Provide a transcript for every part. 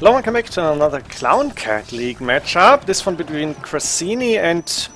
Hello, welcome back to another ClownCatLeague matchup. This one between Chrazini and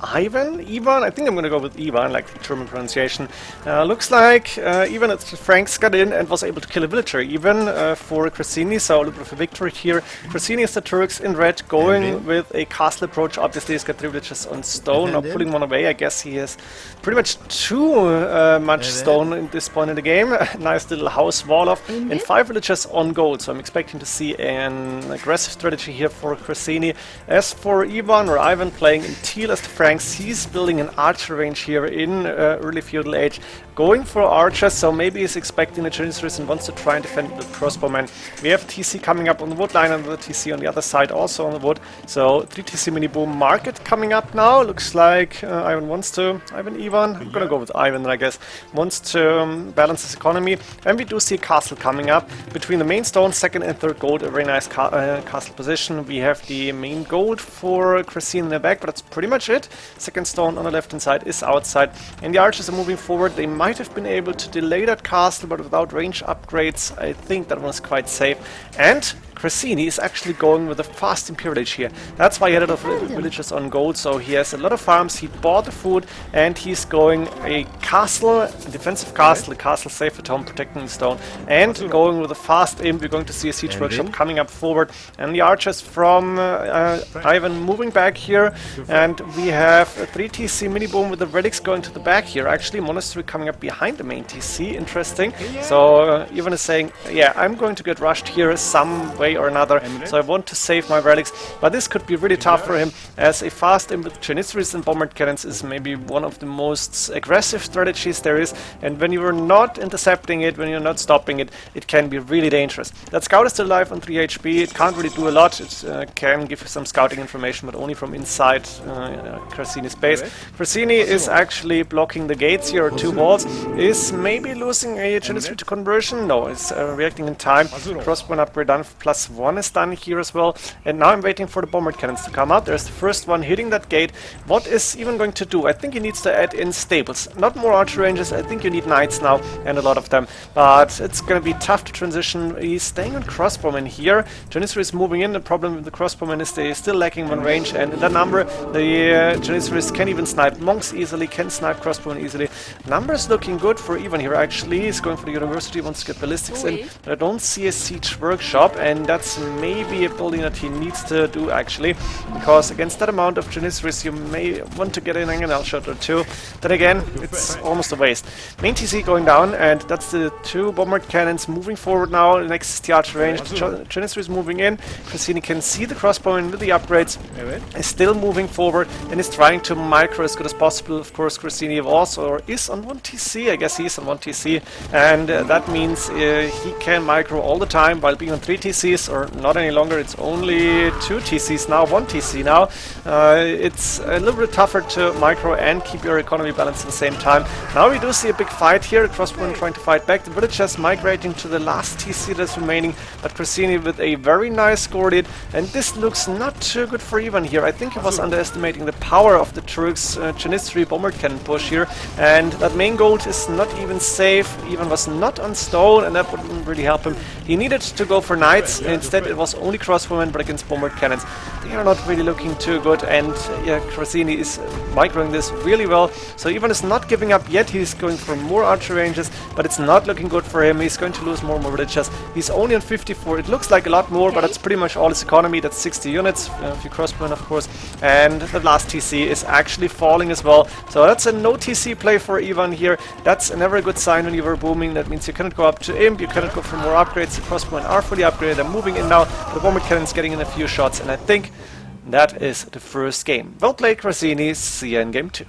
Ivan? I think I'm gonna go with Ivan, like the German pronunciation. Looks like Ivan, Franks got in and was able to kill a villager even for Chrazini, so a little bit of a victory here. Chrazini is the Turks in red, going with a castle approach. Obviously he's got 3 villages on stone, now pulling one away. I guess he has pretty much too much stone at this point in the game. Nice little house wall off, and 5 villages on gold, so I'm expecting to see an aggressive strategy here for Chrazini. As for Ivan playing in teal as the Franks, he's building an archer range here in early feudal age, going for archers, so maybe he's expecting the Janissaries and wants to try and defend with crossbowmen. We have TC coming up on the wood line and the TC on the other side also on the wood, so 3 TC mini boom market coming up now. Looks like Ivan, I'm gonna go with Ivan, I guess, wants to balance his economy, and we do see a castle coming up between the main stone, 2nd and 3rd gold, a very nice castle position. We have the main gold for Chrazini in the back, but that's pretty much it. 2nd stone on the left hand side is outside, and the archers are moving forward. They might have been able to delay that castle, but without range upgrades I think that was quite safe. And Chrazini is actually going with a fast Imperial Age here. That's why he had a lot of villages on gold, so he has a lot of farms, he bought the food, and he's going a castle, a defensive castle, a castle safe at home, protecting the stone, and going with a fast imp. We're going to see a siege workshop coming up forward, and the archers from Ivan moving back here, and we have a 3 TC mini boom with the relics going to the back here. Actually, monastery coming up behind the main TC, interesting. So Ivan is saying, yeah, I'm going to get rushed here some way or another, so I want to save my relics, but this could be really tough for him, as a fast imp with Janissaries and bombard cannons is maybe one of the most aggressive strategies there is, and when you are not intercepting it, when you're not stopping it, it can be really dangerous. That scout is still alive on 3 HP, it can't really do a lot, it can give you some scouting information, but only from inside Chrazini's base. Chrazini is actually blocking the gates here, or 2 walls, is maybe losing a Janissary to conversion, no, it's reacting in time. Crossbow upgrade done, +1 is done here as well, and now I'm waiting for the bombard cannons to come out. There's the first one hitting that gate. What is Ivan going to do? I think he needs to add in stables, not more archer ranges. I think you need knights now, and a lot of them, but it's going to be tough to transition. He's staying on crossbowmen here. Janissary is moving in. The problem with the crossbowmen is they're still lacking 1 range, and in that number the Janissaries can even snipe monks easily, can snipe crossbowmen easily. Numbers looking good for Ivan here. Actually, he's going for the university, wants to get ballistics in, but I don't see a siege workshop, and that's maybe a building that he needs to do actually, because against that amount of Janissaries you may want to get an angle shot or 2. Then again, it's almost a waste. Main TC going down, and that's the 2 bombard cannons moving forward now. Next is the archer range. Janissaries moving in. Chrazini can see the crossbowman with the upgrades, is still moving forward and is trying to micro as good as possible. Of course, Chrazini was or is on 1 TC. I guess he's on 1 TC, and that means he can micro all the time while being on 3 TCs, or not any longer. It's only 2 TCs now, 1 TC now. It's a little bit tougher to micro and keep your economy balanced at the same time. Now we do see a big fight here. Crossbowmen trying to fight back. The villagers migrating to the last TC that's remaining, but Chrazini with a very nice score lead, and this looks not too good for Ivan here. I think he was underestimating the power of the Turks' Janissary bombard cannon push here, and that main gold is not even safe. Ivan was not on stone, and that wouldn't really help him. He needed to go for knights, and instead it was only crossbowmen, but against bombard cannons they are not really looking too good, and yeah, Chrazini is microing this really well. So Ivan is not giving up yet. He's going for more archer ranges, but it's not looking good for him. He's going to lose more and more villages. He's only on 54. It looks like a lot more, but that's pretty much all his economy. That's 60 units, a few crossbowmen of course, and the last TC is actually falling as well. So that's a no TC play for Ivan here. That's never a good sign when you were booming. That means you cannot go up to imp, you cannot go for more upgrades. The crossbowmen are fully upgraded. They're moving in now. The bombard cannon's getting in a few shots, and I think that is the first game. Well played, Chrazini. See you in game 2.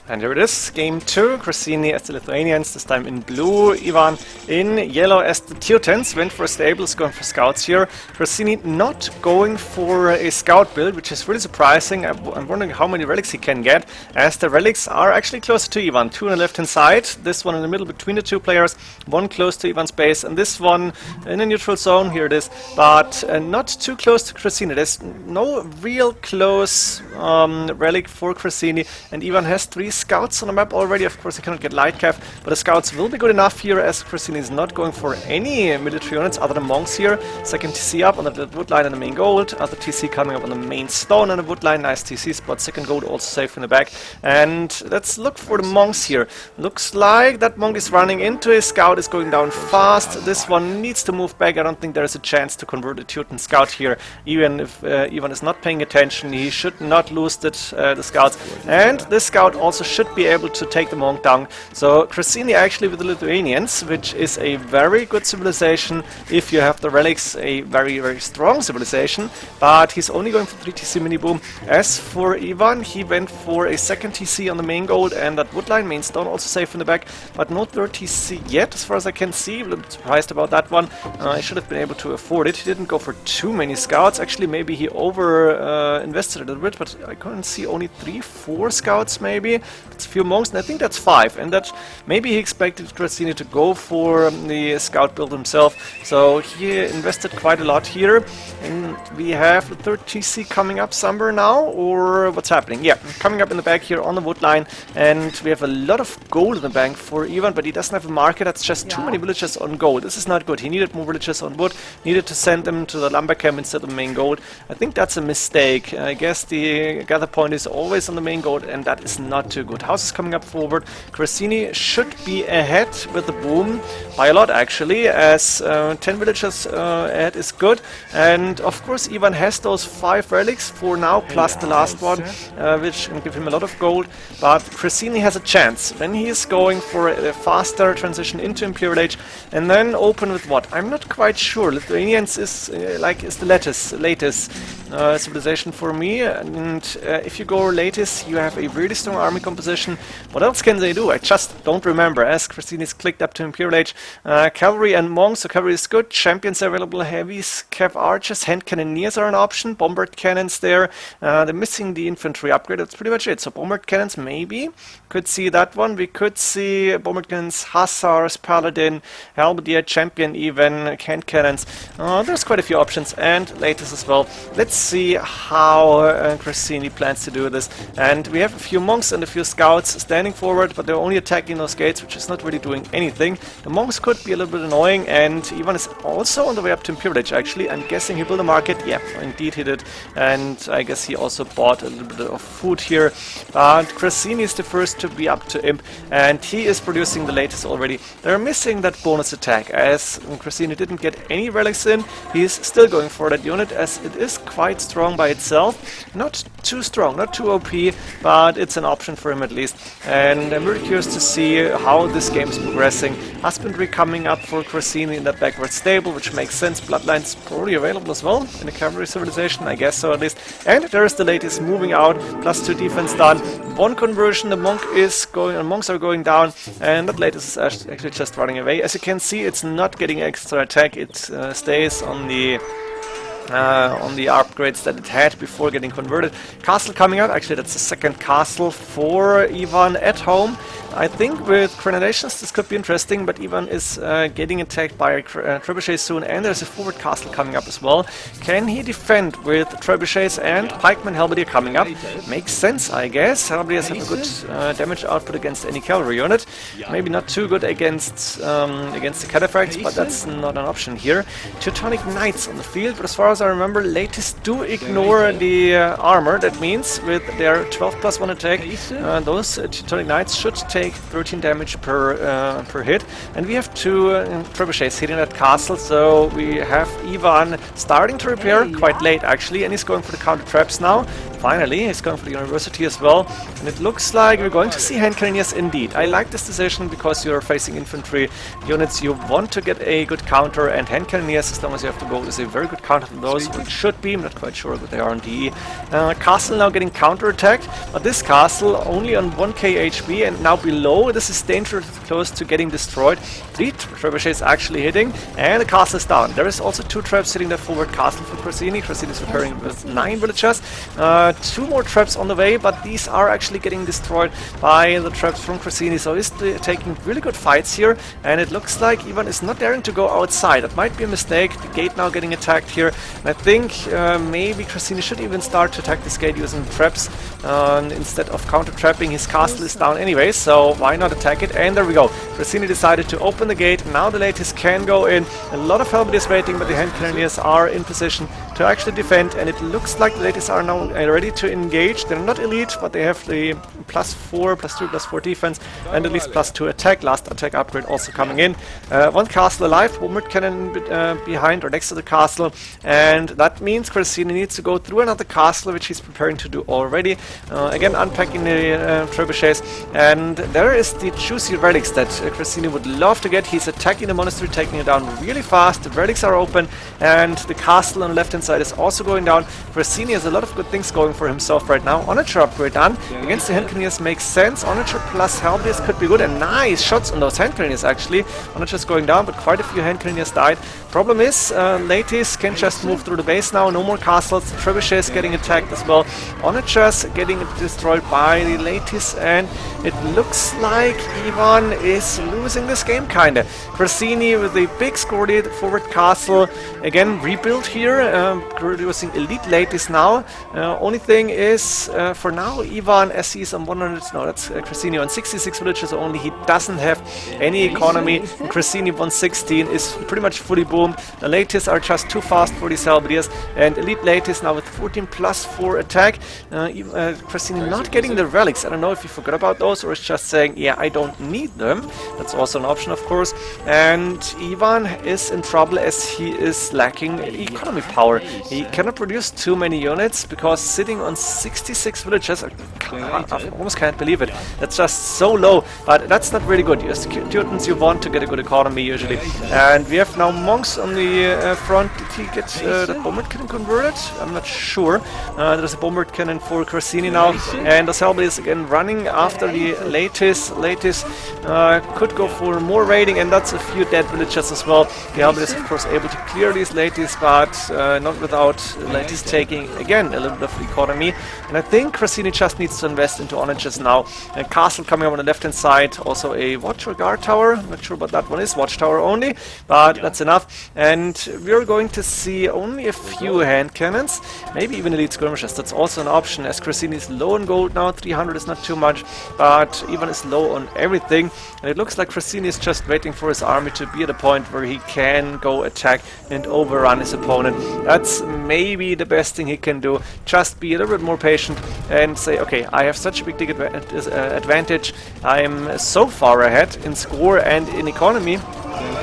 And here it is, game 2, Chrazini as the Lithuanians, this time in blue, Ivan in yellow as the Teutons. Went for stables, going for scouts here. Chrazini not going for a scout build, which is really surprising. I'm wondering how many relics he can get, as the relics are actually closer to Ivan. 2 on the left hand side, this one in the middle between the 2 players, 1 close to Ivan's base, and this one in a neutral zone, here it is, but not too close to Chrazini. There's no real close relic for Chrazini, and Ivan has 3 scouts on the map already. Of course, he cannot get light cav, but the scouts will be good enough here as Chrazini is not going for any military units other than monks here. Second TC up on the wood line and the main gold. Other TC coming up on the main stone and the wood line. Nice TC spot. Second gold also safe in the back. And let's look for the monks here. Looks like that monk is running into his scout, is going down fast. This one needs to move back. I don't think there is a chance to convert a Teuton scout here. Even if Ivan is not paying attention, he should not lose the scouts. And this scout also should be able to take the monk down. So Chrazini actually with the Lithuanians, which is a very good civilization if you have the relics, a very, very strong civilization. But he's only going for 3 TC mini boom. As for Ivan, he went for a second TC on the main gold and that woodline main stone also safe in the back, but no third TC yet as far as I can see. A little bit surprised about that one. I should have been able to afford it. He didn't go for too many scouts. Actually, maybe he invested a little bit, but I couldn't see only 3-4 scouts maybe. It's a few monks, and I think that's 5. And that maybe he expected Chrazini to go for the scout build himself. So he invested quite a lot here. And we have the third TC coming up somewhere now, or what's happening? Yeah, coming up in the back here on the wood line, and we have a lot of gold in the bank for Ivan, but he doesn't have a market. That's just too many villages on gold. This is not good. He needed more villages on wood, needed to send them to the lumber camp instead of the main gold. I think that's a mistake. I guess the gather point is always on the main gold, and that is not too good. House is coming up forward. Chrazini should be ahead with the boom by a lot actually, as 10 villages ahead is good. And of course Ivan has those 5 relics for now, plus the last one, which can give him a lot of gold. But Chrazini has a chance when he is going for a faster transition into Imperial Age, and then open with what? I'm not quite sure. Lithuanians is the latest civilization for me, and if you go latest, you have a really strong army composition. What else can they do? I just don't remember, as Chrazini is clicked up to Imperial Age. Cavalry and monks, so cavalry is good. Champions are available, heavies, cav archers, hand cannoneers are an option, bombard cannons there. They're missing the infantry upgrade, that's pretty much it. So bombard cannons, maybe. Could see that one. We could see bombard cannons, hussars, paladin, halberdier, champion even, hand cannons. There's quite a few options, and latest as well. Let's see how Chrazini plans to do this. And we have a few monks and a few scouts standing forward, but they're only attacking those gates, which is not really doing anything. The monks could be a little bit annoying, and Ivan is also on the way up to Imperial Age actually. I'm guessing he built a market. Yeah, indeed he did. And I guess he also bought a little bit of food here. But Chrazini is the first to be up to Imp, and he is producing the latest already. They're missing that bonus attack, as Chrazini didn't get any relics in. He's still going for that unit, as it is quite strong by itself. Not too strong, not too OP, but it's an option for him at least. And I'm really curious to see how this game is progressing. Husbandry coming up for Chrazini in that backward stable, which makes sense. Bloodlines probably available as well in the cavalry civilization, I guess so at least. And there is the latest moving out, +2 defense done. 1 conversion, the monks are going down, and that latest is actually just running away. As you can see, it's not getting extra attack, it stays on the upgrades that it had before getting converted. Castle coming up, actually that's the second castle for Ivan at home. I think with Grenations this could be interesting, but Ivan is getting attacked by a trebuchet soon, and there's a forward castle coming up as well. Can he defend with trebuchets and pikemen halberdier coming up? Makes sense, I guess. Halberdiers have a good damage output against any cavalry unit. Maybe not too good against the cataphracts, but that's not an option here. Teutonic Knights on the field, but as far as I remember, latest do ignore the armor. That means with their 12+1 attack, those Teutonic Knights should take 13 damage per hit, and we have 2 trebuchets hitting that castle, so we have Ivan starting to repair quite late actually, and he's going for the counter traps now. Finally, he's going for the university as well, and it looks like we're going to see hand cannoneers indeed. I like this decision because you're facing infantry units, you want to get a good counter, and hand cannoneers, as long as you have to go, is a very good counter to those, which should be. I'm not quite sure what they are on DE. Castle now getting counter-attacked, but this castle only on 1k HP, and now below, this is dangerously close to getting destroyed. 3 trebuchets actually hitting, and the castle is down. There is also 2 2 traps sitting there forward castle for Chrazini. Chrazini is repairing with 9 villagers. 2 more traps on the way, but these are actually getting destroyed by the traps from Chrazini. So he's taking really good fights here, and it looks like Ivan is not daring to go outside. That might be a mistake. The gate now getting attacked here. And I think maybe Chrazini should even start to attack this gate using traps instead of counter-trapping. His castle is down anyway, so why not attack it? And there we go. Chrazini decided to open the gate. Now the ladies can go in. A lot of Helmet waiting, but the hand cannoneers are in position to actually defend, and it looks like the ladies are now ready to engage. They're not elite, but they have the +4, +2, +4 defense, and at least +2 attack. Last attack upgrade also coming in. 1 castle alive, bombard cannon behind or next to the castle, and that means Chrazini needs to go through another castle, which he's preparing to do already. Again, unpacking the trebuchets, and there is the juicy relics that Chrazini would love to get. He's attacking the monastery, taking it down really fast. The relics are open, and the castle on the left hand side is also going down. Chrazini has a lot of good things going for himself right now. Onager upgrade done. Against the hand cannoneers makes sense. Onager plus Helmet could be good, and nice shots on those hand cannoneers actually. Onager's going down, but quite a few hand cannoneers died. Problem is, ladies can just move through the base now. No more castles. Trebuchets getting attacked as well. Onagers getting destroyed by the ladies, and it looks like Ivan is losing this game kinda. Chrazini with a big score lead, forward castle. Again, rebuild here, using elite ladies now. Only thing is, for now, Ivan, as he's on 100, no, that's Chrazini on 66 villages only. He doesn't have any economy. Chrazini 116 is pretty much fully boomed. The ladies are just too fast for these Halberdiers, and elite ladies now with 14 +4 attack. Chrazini not getting the relics. I don't know if he forgot about those or is just saying, yeah, I don't need them. That's also an option, of course. And Ivan is in trouble as he is lacking economy power. He cannot produce too many units because sitting on 66 villages, I almost can't believe it. That's just so low, but that's not really good. Students, you want to get a good economy usually. And we have now monks on the front. Did he get the bombard cannon converted? I'm not sure. There's a bombard cannon for Chrazini now, and the Selby is again running after the latest. Could go for more raiding, and that's a few dead villagers as well. The Albert is of course able to clear these ladies, but not without ladies taking again a little bit of economy. And I think Chrazini just needs to invest into onagers now. A castle coming up on the left hand side, also a watch or guard tower. Not sure what that one is, watchtower only, but that's enough. And we're going to see only a few hand cannons, maybe even elite skirmishers. That's also an option, as Chrazini is low on gold now. 300 is not too much, but Ivan is low on everything, and it looks like Chrazini is just waiting for his army to be at a point where he can go attack and overrun his opponent. That's maybe the best thing he can do. Just be a little bit more patient and say, okay, I have such a big advantage. I'm so far ahead in score and in economy.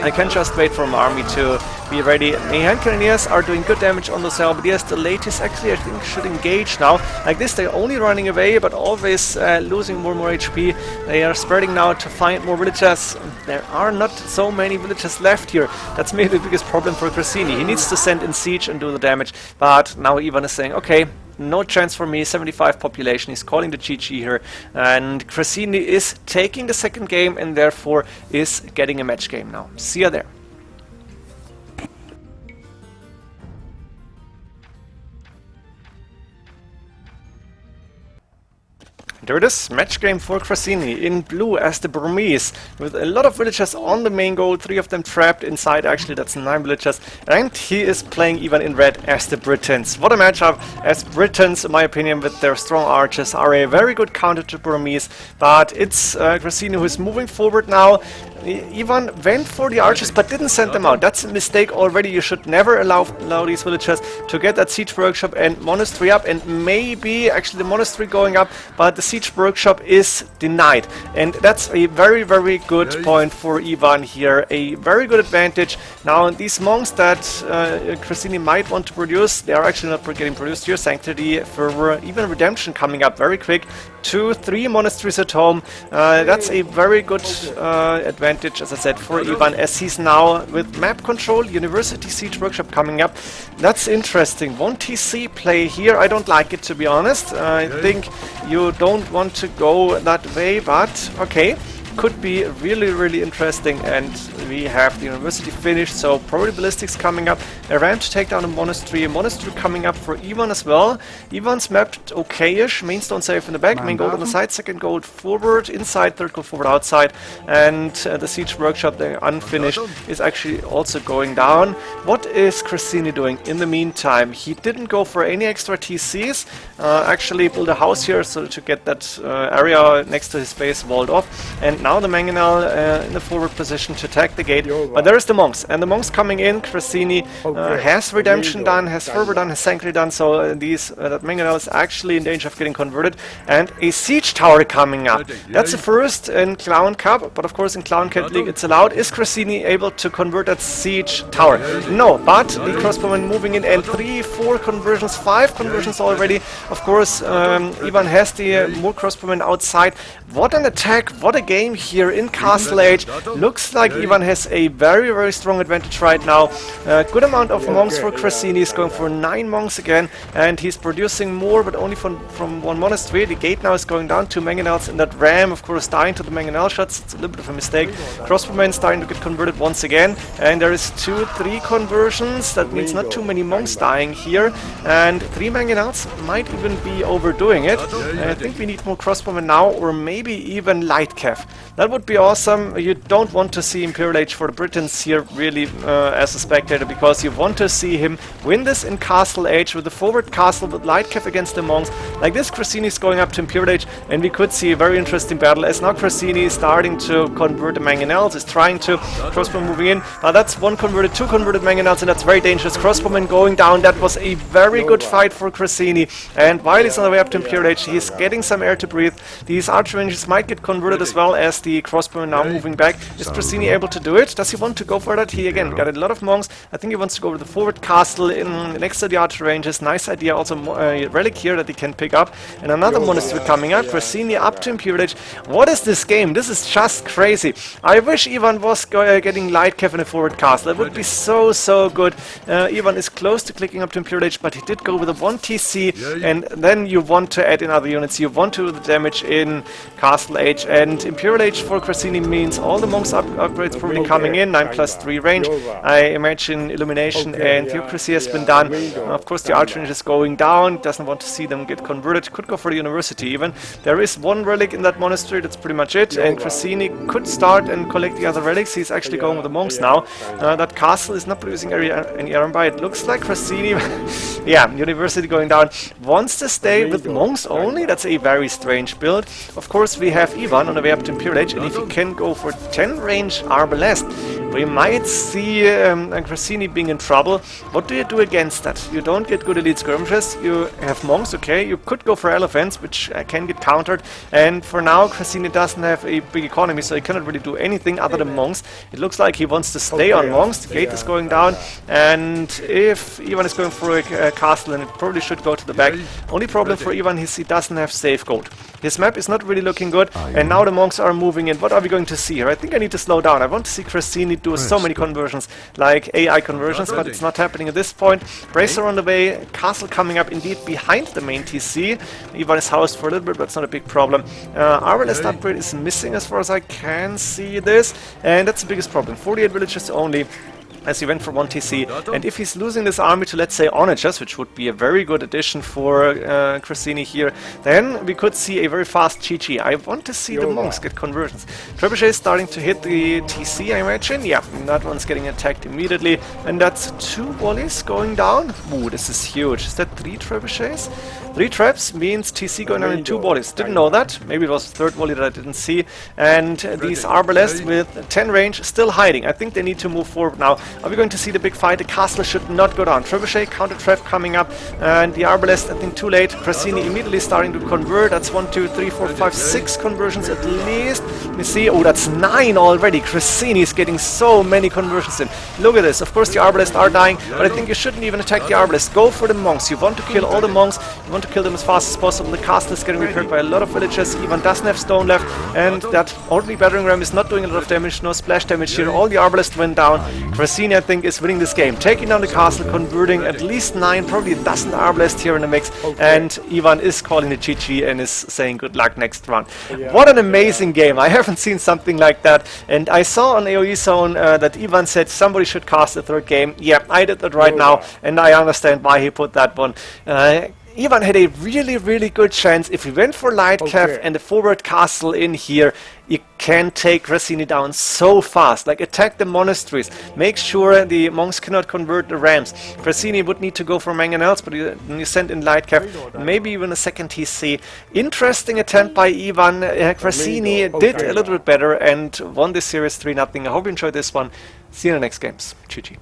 I can just wait for my army to be ready. The hand cannoneers are doing good damage on those Halberdiers. The ladies actually, I think, should engage now. Like this, they're only running away, but always losing more and more HP. They are spreading now to find more villagers. There are not so many villagers left here. That's maybe the biggest problem for Chrazini. He needs to send in siege and do the damage, but now Ivan is saying, okay, no chance for me. 75 population. He's calling the GG here, and Chrazini is taking the second game and therefore is getting a match game now. See ya there. There it is, match game for Chrazini in blue as the Burmese, with a lot of villagers on the main goal, 3 of them trapped inside. Actually that's 9 villagers, and he is playing even in red as the Britons. What a matchup, as Britons, in my opinion, with their strong archers are a very good counter to Burmese, but it's Chrazini who is moving forward now. Ivan went for the archers but didn't send them out. That's a mistake already. You should never allow these villagers to get that siege workshop and monastery up, and maybe actually the monastery going up, but the siege workshop is denied, and that's a very, very good point for Ivan here. A very good advantage. Now these monks that Chrazini might want to produce, they are actually not getting produced here. Sanctity, Fervor, even Redemption coming up very quick. 2, 3 monasteries at home. That's a very good advantage, as I said, for Ivan, as he's now with map control. University Siege Workshop coming up. That's interesting. 1 TC play here. I don't like it, to be honest. I think you don't want to go that way, but okay. could be really, really interesting. And we have the university finished, so probably ballistics coming up. A ramp to take down a monastery coming up for Ivan as well. Ivan's mapped okay-ish, main stone safe in the back, main gold on the side, second gold forward, inside, third gold forward outside, and the siege workshop, the unfinished, is actually also going down. What is Chrazini doing in the meantime? He didn't go for any extra TCs, actually build a house here so to get that area next to his base walled off, and now the Mangonel in the forward position to attack the gate. But there is the monks, and the monks coming in. Chrazini has redemption done, has fervor done, has sanctuary done, so that Mangonel is actually in danger of getting converted, and a siege tower coming up. That's the first in Clown Cup, but of course in ClownCatLeague it's allowed. Is Chrazini able to convert that siege tower? No, but the crossbowman moving in, and 3, 4 conversions, 5 conversions already. Of course, Ivan has the more crossbowmen outside. What an attack, what a game here in Castle Age. Looks like Ivan has a very, very strong advantage right now. Good amount of monks for Chrazini. He's going for 9 monks again, and he's producing more, but only from one monastery. The gate now is going down, 2 Mangonels in that ram, of course dying to the Mangonel shots. It's a little bit of a mistake. Crossbowmen starting to get converted once again, and there is 2, 3 conversions. That means not too many monks dying here, and 3 Mangonels might even be overdoing it. I think we need more crossbowmen now, or maybe even light cav. That would be awesome. You don't want to see Imperial Age for the Britons here really as a spectator, because you want to see him win this in Castle Age with the forward castle with light cav against the monks. Like this, Chrazini is going up to Imperial Age, and we could see a very interesting battle as now Chrazini is starting to convert the Mangonels, is trying to crossbow moving in. Now that's 1 converted, 2 converted Mangonels, and that's very dangerous. Crossbowman going down. That was a very good fight for Chrazini, and while he's on the way up to Imperial Age, he's getting some air to breathe. These archer ranges might get converted as well as the crossbowman now moving back. Is Chrazini able to do it? Does he want to go for that? He again got a lot of monks. I think he wants to go with the forward castle in next to the archer ranges. Nice idea. Also a relic here that he can pick up, and another monastery coming up. Chrazini up to Imperial Age. What is this game? This is just crazy. I wish Ivan was getting light cav in a forward castle. That would be so good. Ivan is close to clicking up to Imperial Age, but he did go with a 1 TC, and then you want to add in other units. You want to do the damage in Castle Age, and Imperial Age for Chrazini means all the monks upgrades probably coming in. 9+3 range. I imagine illumination and theocracy has been done. Of course the archer range is going down. Doesn't want to see them get converted. Could go for the university even. There is 1 relic in that monastery. That's pretty much it. And Chrazini could start and collect the other relics. He's actually going with the monks now. That castle is not producing any iron by. It looks like Chrazini, yeah, university going down. Wants to stay with monks only. That's a very strange build. Of course we have Ivan on the way up to Imperial Age, and if he can go for 10 range arbalest, we might see Chrazini being in trouble. What do you do against that? You don't get good elite skirmishes, you have monks, okay, you could go for elephants, which can get countered, and for now Chrazini doesn't have a big economy, so he cannot really do anything other than monks. It looks like he wants to stay on monks. The gate is going down, and if Ivan is going for a castle, then it probably should go to the back. Only problem for Ivan is he doesn't have safe gold. His map is not really looking good, and now the monks are moving in. What are we going to see here? I think I need to slow down. I want to see Chrazini do so many conversions, like AI conversions, but it's not happening at this point. Bracer on the way, castle coming up indeed behind the main TC. Ivan is housed for a little bit, but it's not a big problem. Arbalest upgrade is missing as far as I can see this, and that's the biggest problem. 48 villages only, as he went for 1 TC, and if he's losing this army to, let's say, Onagers, which would be a very good addition for Chrazini here, then we could see a very fast GG. I want to see the monks get conversions. Trebuchet is starting to hit the TC, I imagine. Yeah, that one's getting attacked immediately, and that's 2 volleys going down. Ooh, this is huge. Is that 3 trebuchets? 3 traps means TC going down in 2 volleys. Didn't know that. Maybe it was the 3rd volley that I didn't see. And these arbalests with 10 range still hiding. I think they need to move forward now. Are we going to see the big fight? The castle should not go down. Trebuchet counter trap coming up, and the arbalest, I think, too late. Chrazini immediately starting to convert. That's 1, 2, 3, 4, 5, 6 conversions at least. Let me see. Oh, that's 9 already. Chrazini is getting so many conversions in. Look at this. Of course, the arbalests are dying, but I think you shouldn't even attack the arbalests. Go for the monks. You want to kill all the monks. You want to kill them as fast as possible. The castle is getting repaired by a lot of villagers. Ivan doesn't have stone left, and that only battering ram is not doing a lot of damage. No splash damage here. All the arbalests went down. Chrazini Chrazini, I think, is winning this game. Taking down the castle, converting at least 9, probably a dozen Arbalest here in the mix, and Ivan is calling the GG and is saying good luck next round. What an amazing game. I haven't seen something like that, and I saw on AoE Zone that Ivan said somebody should cast a third game. Yeah, I did that right now, and I understand why he put that one. Ivan had a really good chance. If he went for light cav and the forward castle in here, you can take Chrazini down so fast. Like, attack the monasteries, make sure the monks cannot convert the rams. Chrazini would need to go for mangonels, but you send in light cav, maybe even a second TC. Interesting attempt by Ivan. Chrazini did a little bit better and won this series 3-0. I hope you enjoyed this one. See you in the next games. GG.